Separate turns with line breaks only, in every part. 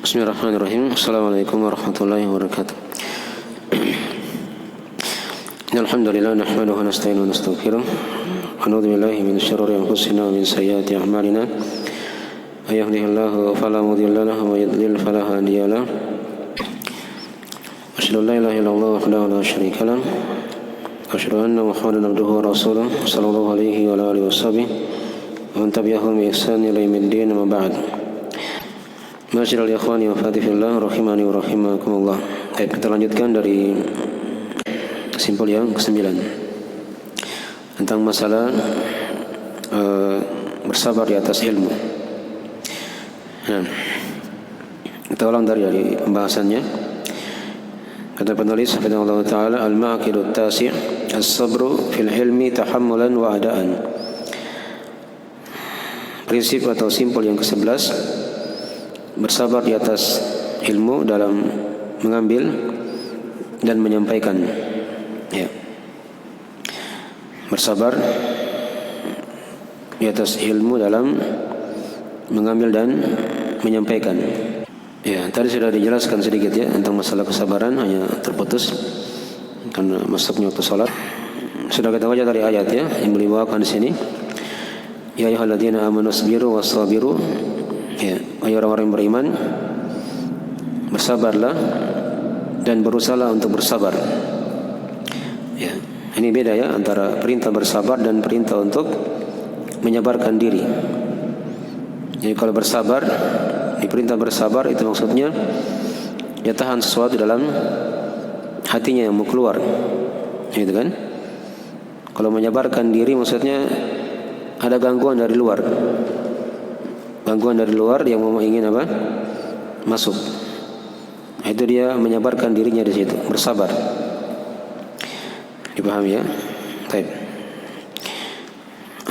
Bismillahirrahmanirrahim. Assalamualaikum warahmatullahi wabarakatuh. Alhamdulillah nahmaduhu wa nasta'inuhu wa nastaghfiruh. Wa na'udzu billahi min syururi anfusina wa min sayyiati a'malina. May yahdihillahu fala mudilla lahu wa may yudlil fala hadiya lahu. Asyhadu an la ilaha illallah wahdahu la syarika lahu. Asyhadu anna Muhammadan abduhu wa rasuluh sallallahu alaihi wa alihi washabbihi wa man tabi'ahum bi ihsan ila yaumiddin amma ba'd. Masyiral ikhwani wa fatifillah rahimani wa rahimakumullah. Baik, kita lanjutkan dari simpul yang ke-9 tentang masalah bersabar di atas ilmu. Nah, kita ulang dari pembahasannya. Kata penulis Allah Ta'ala, al-ma'qidut tasi' as-sabru fil ilmi tahammulan wa adaan. Prinsip atau simpul yang ke-11, bersabar di atas ilmu dalam mengambil dan menyampaikan. Ya. Bersabar di atas ilmu dalam mengambil dan menyampaikan. Ya, tadi sudah dijelaskan sedikit ya tentang masalah kesabaran, hanya terputus karena masuknya waktu salat. Sudah kita baca dari ayat ya yang beliau bawakan di sini. Ya ayyuhalladzina amanu sabiru wassabiru. Ya, wahai orang-orang yang beriman, bersabarlah dan berusahalah untuk bersabar. Ya, ini beda ya antara perintah bersabar dan perintah untuk menyabarkan diri. Jadi kalau bersabar, diperintah bersabar itu maksudnya dia tahan sesuatu dalam hatinya yang mau keluar, gitu kan? Kalau menyabarkan diri maksudnya ada gangguan dari luar. Gangguan dari luar yang mau ingin apa? Masuk. Itu dia menyabarkan dirinya di situ, bersabar. Dipahami ya? Baik.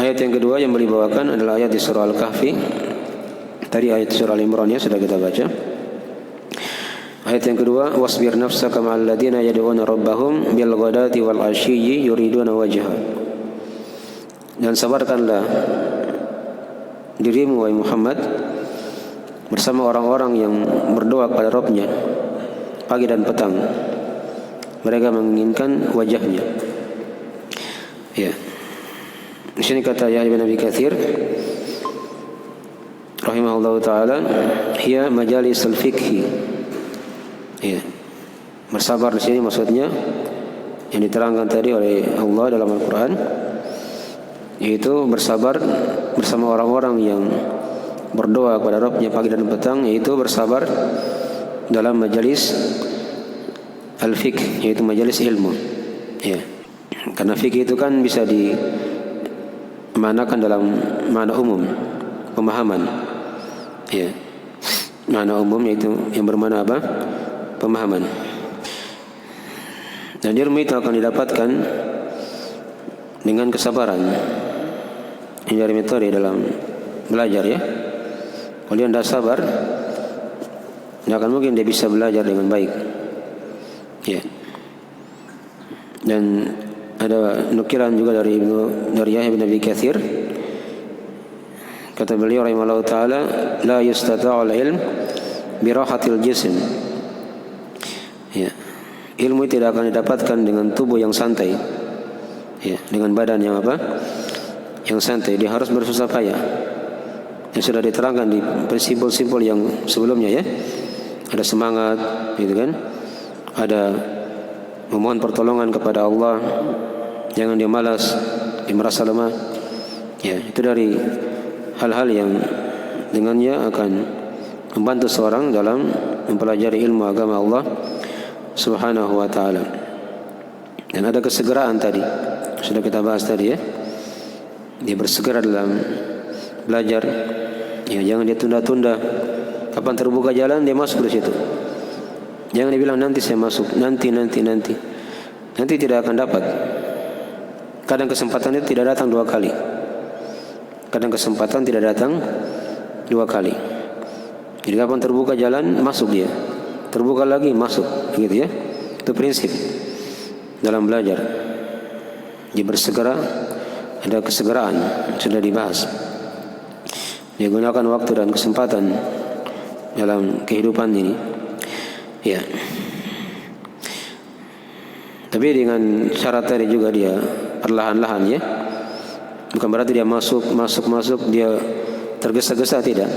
Ayat yang kedua yang beliau bawakan adalah ayat di surah Al-Kahfi. Tadi ayat surah Al-Imran ya sudah kita baca. Ayat yang kedua, wasbir nafsaka ma'al ladzina yad'una rabbahum bil ghadati wal 'ashiyyi yuriduna wajha. Dan sabarkanlah dirimu wahai Muhammad bersama orang-orang yang berdoa kepada Rabb-Nya pagi dan petang. Mereka menginginkan wajahnya. Ya. Di sini kata Yahya bin Abi Katsir rahimahullahu taala, hiya majalisul fiqhi. Ya. Bersabar di sini maksudnya yang diterangkan tadi oleh Allah dalam Al-Qur'an, yaitu bersabar bersama orang-orang yang berdoa kepada Rabb-Nya pagi dan petang, yaitu bersabar dalam majalis al-fiqh, yaitu majalis ilmu. Ya. Karena fiqh itu kan bisa dimanakan dalam makna umum, pemahaman. Ya. Makna umum yaitu yang bermakna apa? Pemahaman. Dan ilmu itu akan didapatkan dengan kesabaran. Ini dari metode dalam belajar ya. Kalau dia tidak sabar, tidak akan mungkin dia bisa belajar dengan baik. Ya. Dan ada nukilan juga dari Yahya bin Abi Katsir. Kata beliau rahimahullah taala, la yustata'ul ilm bi rahatil jism. Ya. Ilmu tidak akan didapatkan dengan tubuh yang santai. Ya, dengan badan yang apa? Yang santai. Dia harus bersusah payah. Yang sudah diterangkan di simpul-simpul yang sebelumnya ya. Ada semangat, gitu kan? Ada memohon pertolongan kepada Allah. Jangan dia malas, dia merasa lemah. Ya, itu dari hal-hal yang dengannya akan membantu seorang dalam mempelajari ilmu agama Allah Subhanahu wa taala. Dan ada kesegeraan tadi. Sudah kita bahas tadi ya. Dia bersegera dalam belajar. Ya, jangan dia tunda-tunda. Kapan terbuka jalan dia masuk di situ. Jangan dia bilang nanti saya masuk, nanti. Nanti tidak akan dapat. Kadang kesempatan itu tidak datang 2 kali. Kadang kesempatan tidak datang 2 kali. Jadi kapan terbuka jalan masuk dia. Terbuka lagi masuk, begitu ya. Itu prinsip dalam belajar. Dia bersegera, ada kesegeraan, sudah dibahas. Dia gunakan waktu dan kesempatan dalam kehidupan ini. Ya. Tapi dengan syarat tadi juga dia perlahan-lahan ya. Bukan berarti dia masuk dia tergesa-gesa, tidak.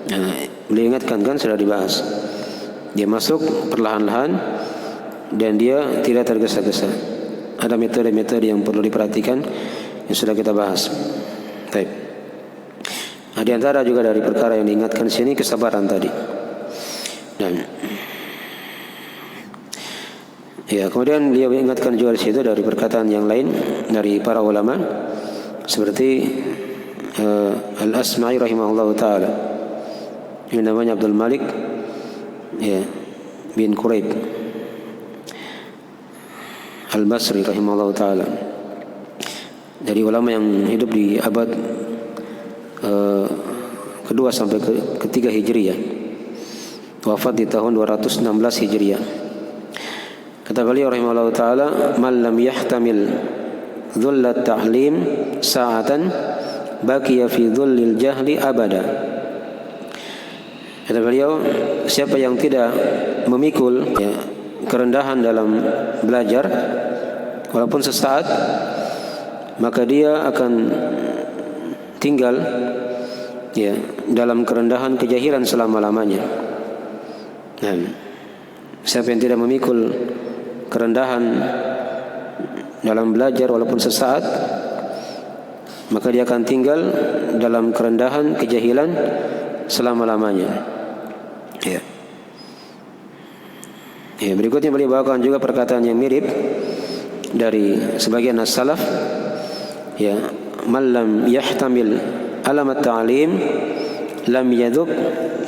Nah, beliau ingatkan kan sudah dibahas. Dia masuk perlahan-lahan dan dia tidak tergesa-gesa. Ada metode-metode yang perlu diperhatikan yang sudah kita bahas. Baik. Nah, di antara juga dari perkara yang diingatkan di sini kesabaran tadi. Dan ya, kemudian beliau ingatkan juga di situ dari perkataan yang lain dari para ulama seperti Al-Asma'i rahimahullah taala, yang namanya Abdul Malik ya bin Quraib Al-Basri rahimahullah taala, dari ulama yang hidup di abad kedua sampai ketiga Hijriyah, wafat di tahun 216 Hijriyah. Kata beliau rahimahullah taala, man lam yahtamil dhullat ta'lim sa'atan baqiya fi dhullil jahli abada. Kata beliau, siapa yang tidak memikul ya, kerendahan dalam belajar walaupun sesaat, maka dia akan tinggal ya dalam kerendahan kejahilan selama-lamanya. Nah, siapa yang tidak memikul kerendahan dalam belajar walaupun sesaat, maka dia akan tinggal dalam kerendahan kejahilan selama-lamanya. Ya. Ya, berikutnya beliau bawakan juga perkataan yang mirip dari sebagian as-salaf. Ya, man lam yahtamil alam at-ta'lim lam yadhuq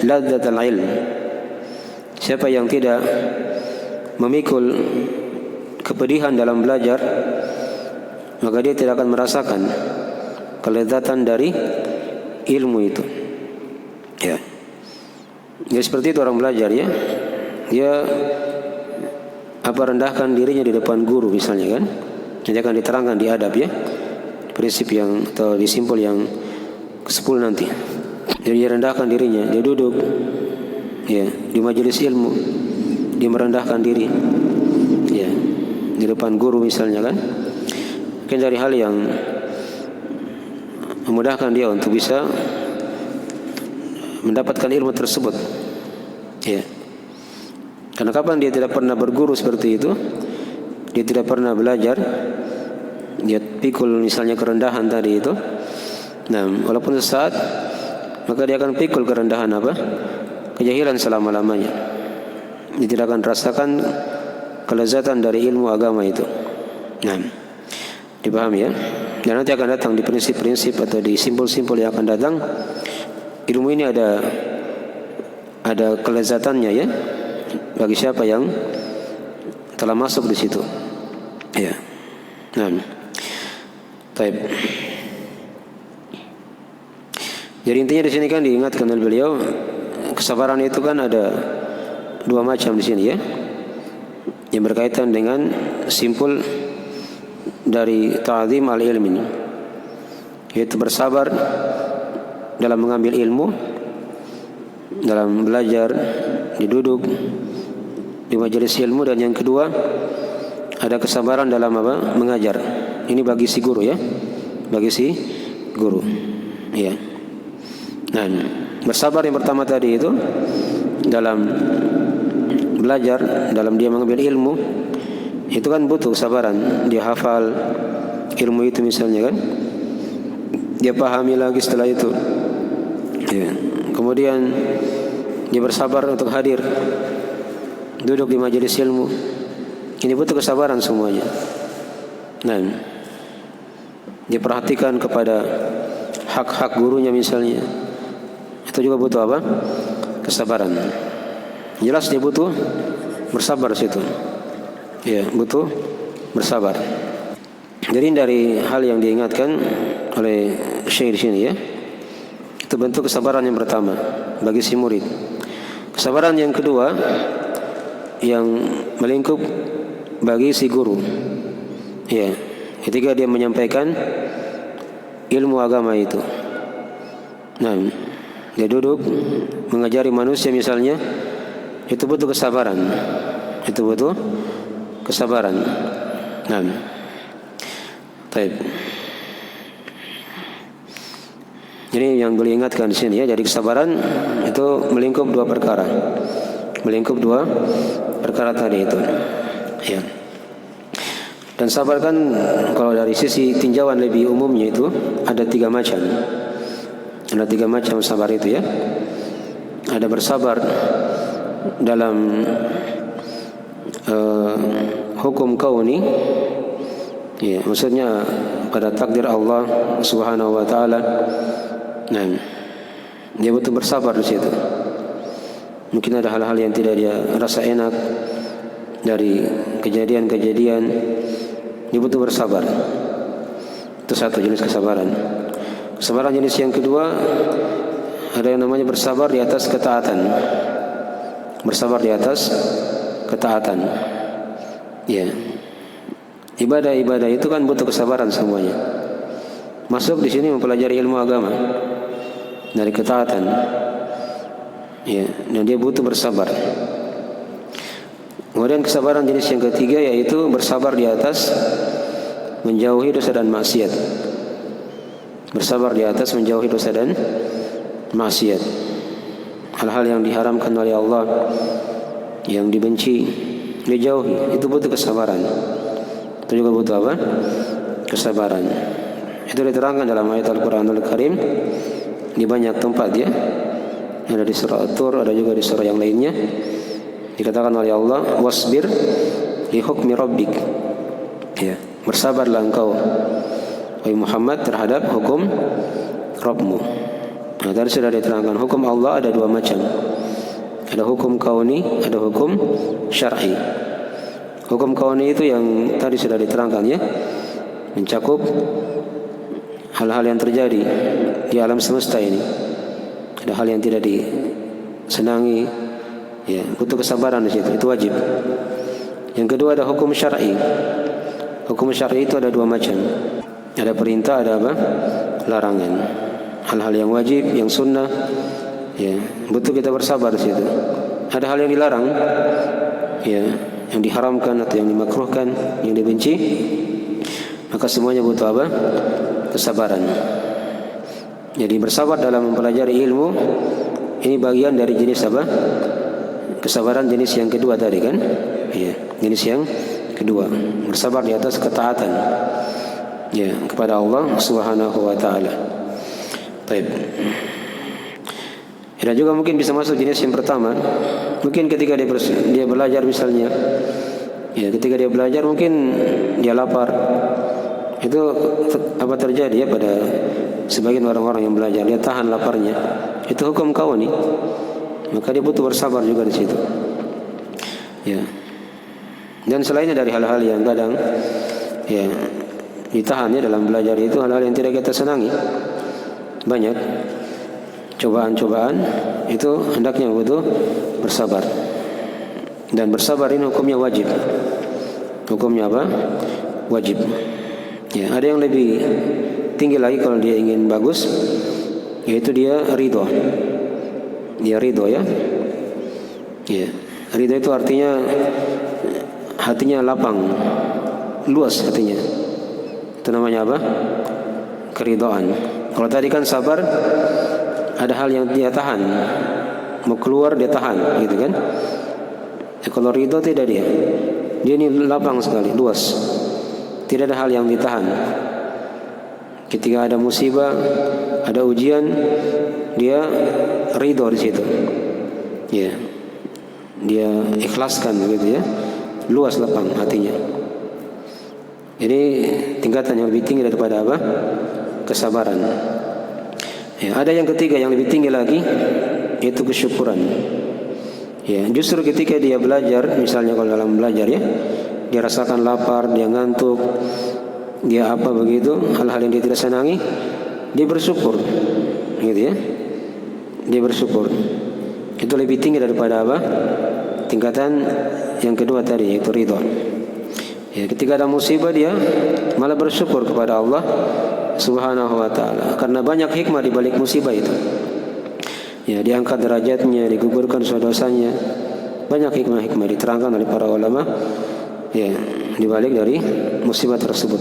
ladzatal ilm. Siapa yang tidak memikul kepedihan dalam belajar, maka dia tidak akan merasakan kelezatan dari ilmu itu. Ya. Ya seperti itu orang belajar ya. Dia rendahkan dirinya di depan guru misalnya kan. Nanti akan diterangkan di adab ya. Prinsip yang atau di simpul yang ke-10 nanti. Jadi dia rendahkan dirinya, dia duduk ya di majelis ilmu, dia merendahkan diri ya di depan guru misalnya kan. Mungkin dari hal yang memudahkan dia untuk bisa mendapatkan ilmu tersebut ya. Karena kapan dia tidak pernah berguru seperti itu, dia tidak pernah belajar, dia pikul misalnya kerendahan tadi itu. Nah, walaupun sesaat, maka dia akan pikul kerendahan apa? Kejahilan selama-lamanya. Dia tidak akan rasakan kelezatan dari ilmu agama itu. Nah, dipahami ya? Dan nanti akan datang di prinsip-prinsip atau di simpul-simpul yang akan datang, ilmu ini ada kelezatannya ya, bagi siapa yang telah masuk di situ. Ya. Nah, baik. Jadi intinya di sini kan diingatkan oleh beliau, kesabaran itu kan ada dua macam di sini ya, yang berkaitan dengan simpul dari ta'zim al-ilm ini, yaitu bersabar dalam mengambil ilmu, dalam belajar, diduduk di majelis ilmu. Dan yang kedua, ada kesabaran dalam apa? Mengajar. Ini bagi si guru ya, bagi si guru ya. Nah, bersabar yang pertama tadi itu dalam belajar, dalam dia mengambil ilmu, itu kan butuh kesabaran. Dia hafal ilmu itu misalnya kan, dia pahami lagi setelah itu ya. Kemudian dia bersabar untuk hadir duduk di majelis ilmu. Ini butuh kesabaran semuanya. Nah, dia perhatikan kepada hak-hak gurunya misalnya, itu juga butuh apa? Kesabaran. Jelas dia butuh bersabar situ. Ya, butuh bersabar. Jadi dari hal yang diingatkan oleh Syekh di sini ya, itu bentuk kesabaran yang pertama bagi si murid. Kesabaran yang kedua yang melingkup bagi si guru. Ya, ketika dia menyampaikan ilmu agama itu. Nah, Dia duduk mengajari manusia misalnya, itu butuh kesabaran. Itu butuh kesabaran. Nah, baik. Jadi yang boleh ingatkan di sini ya, jadi kesabaran itu melingkup dua perkara. Melingkup dua perkara tadi itu. Ya. Dan sabar kan kalau dari sisi tinjauan lebih umumnya itu ada 3 macam. Ada 3 macam sabar itu ya. Ada bersabar dalam hukum kauni, ya, maksudnya pada takdir Allah Subhanahu wa taala. Nah, dia butuh bersabar di situ. Mungkin ada hal-hal yang tidak dia rasa enak dari kejadian-kejadian, dia butuh bersabar. Itu satu jenis kesabaran. Kesabaran jenis yang kedua, ada yang namanya bersabar di atas ketaatan. Bersabar di atas ketaatan. Ya. Ibadah-ibadah itu kan butuh kesabaran semuanya. Masuk di sini mempelajari ilmu agama dari ketaatan. Ya, dan dia butuh bersabar. Kemudian kesabaran jenis yang ketiga yaitu bersabar di atas menjauhi dosa dan maksiat. Bersabar di atas menjauhi dosa dan maksiat. Hal-hal yang diharamkan oleh Allah, yang dibenci, dijauhi. Itu butuh kesabaran. Itu juga butuh apa? Kesabaran. Itu diterangkan dalam ayat Al-Quranul Karim di banyak tempat ya. Ada di surah At-Tur, ada juga di surah yang lainnya. Dikatakan oleh Allah, wasbir li hukmi rabbik. Ya, bersabarlah engkau wahai Muhammad terhadap hukum Rabbmu. Nah, tadi sudah diterangkan hukum Allah ada 2 macam. Ada hukum kauni, ada hukum syar'i. Hukum kauni itu yang tadi sudah diterangkan ya, mencakup hal-hal yang terjadi di alam semesta ini. Ada hal yang tidak disenangi, ya, butuh kesabaran di situ, itu wajib. Yang kedua ada hukum syar'i. Hukum syar'i itu ada 2 macam. Ada perintah, ada apa? Larangan. Hal-hal yang wajib, yang sunnah, ya, butuh kita bersabar di situ. Ada hal yang dilarang, ya, yang diharamkan atau yang dimakruhkan, yang dibenci, maka semuanya butuh apa? Kesabaran. Jadi bersabar dalam mempelajari ilmu ini bagian dari jenis apa? Kesabaran jenis yang kedua tadi kan? Ya, jenis yang kedua. Bersabar di atas ketaatan, ya, kepada Allah Subhanahu wa taala. Baik. Dan juga mungkin bisa masuk jenis yang pertama. Mungkin ketika dia belajar misalnya, ya, ketika dia belajar mungkin dia lapar. Itu apa terjadi ya pada sebagian orang-orang yang belajar, dia tahan laparnya. Itu hukum kauni. Maka dia butuh bersabar juga di situ. Ya. Dan selainnya dari hal-hal yang kadang ya ditahan ya dalam belajar itu hal-hal yang tidak kita senangi. Banyak cobaan-cobaan itu hendaknya butuh bersabar. Dan bersabar ini hukumnya wajib. Hukumnya apa? Wajib. Ya, ada yang lebih tinggi lagi kalau dia ingin bagus, yaitu dia ridho. Dia ridho ya. Ya, ridho itu artinya hatinya lapang, luas hatinya. Itu namanya apa? Keridhaan. Kalau tadi kan sabar, ada hal yang dia tahan, mau keluar dia tahan, gitu kan? Ya, kalau ridho tidak dia ini lapang sekali, luas. Tidak ada hal yang ditahan. Ketika ada musibah, ada ujian, dia ridho di situ. Ya, dia ikhlaskan begitu ya, luas lapang hatinya. Jadi tingkatan yang lebih tinggi daripada apa? Kesabaran. Ya, ada yang ketiga yang lebih tinggi lagi, yaitu kesyukuran. Ya, justru ketika dia belajar, misalnya kalau dalam belajar ya, dia rasakan lapar, dia ngantuk, dia apa begitu, hal-hal yang dia tidak senangi, dia bersyukur, gitu ya. Dia bersyukur. Itu lebih tinggi daripada apa? Tingkatan yang kedua tadi, yaitu ridho. Ya, ketika ada musibah dia malah bersyukur kepada Allah Subhanahu wa taala, karena banyak hikmah di balik musibah itu. ya diangkat derajatnya, digugurkan dosa-dosanya. Banyak hikmah-hikmah diterangkan oleh para ulama ya dibalik dari musibah tersebut.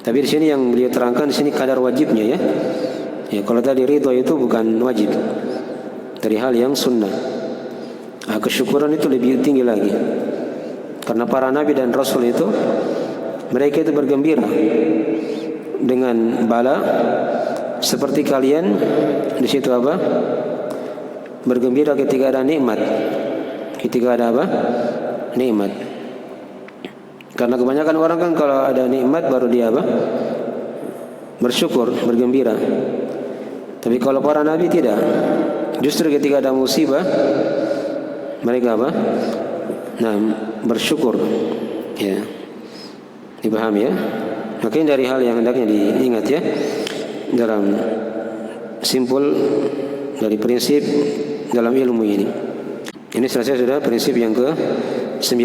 Tapi di sini yang beliau terangkan di sini kadar wajibnya ya. Ya kalau tadi ridho itu bukan wajib, dari hal yang sunnah. Nah, kesyukuran itu lebih tinggi lagi. Karena para nabi dan rasul itu mereka itu bergembira dengan bala seperti kalian di situ apa? Bergembira ketika ada nikmat. Ketika ada apa? Nikmat. Karena kebanyakan orang kan kalau ada nikmat baru dia apa? Bersyukur, bergembira. Tapi kalau para nabi tidak. Justru ketika ada musibah mereka apa? Nah, bersyukur. Ya. Dipahami ya? Makanya dari hal yang hendaknya diingat ya dalam simpul dari prinsip dalam ilmu ini. Ini selesai sudah prinsip yang ke-9.